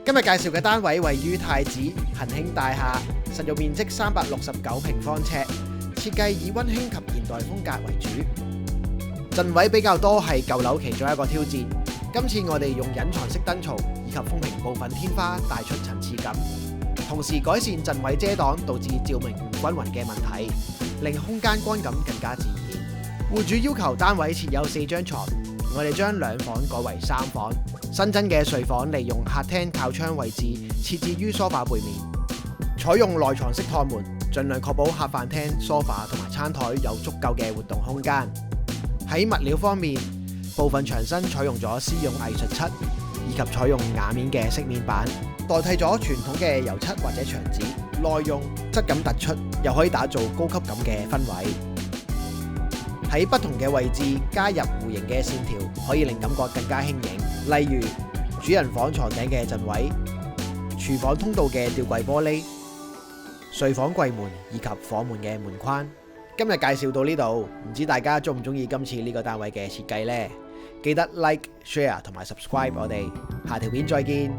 今日介紹嘅單位位於太子恒興大廈，實用面積369平方尺，設計以溫馨及現代風格為主。陣位比較多係舊樓其中一個挑戰，今次我哋用隱藏式燈槽以及風屏部分天花帶出層次感，同時改善陣位遮擋導致照明唔均勻嘅問題，令空間觀感更加自然。戶主要求單位設有4張床，我哋將2房改為3房。新增嘅睡房利用客廳靠窗位置設置於梳化背面，採用內藏式趟門，盡量確保客飯廳梳化同埋餐台有足夠嘅活動空間。喺物料方面，部分牆身採用咗絲絨藝術漆，以及採用瓦面嘅飾面板，代替咗傳統嘅油漆或者牆紙，耐用、質感突出，又可以打造高級感嘅氛圍。喺不同嘅位置加入弧形嘅線條，可以令感覺更加輕盈。例如主人房床頂嘅陣位、廚房通道嘅吊櫃玻璃、睡房櫃門以及房門嘅門框。今日介紹到呢度，唔知大家中唔中意今次呢個單位嘅設計呢？記得 like、share 同埋 subscribe 我哋，下條片再見。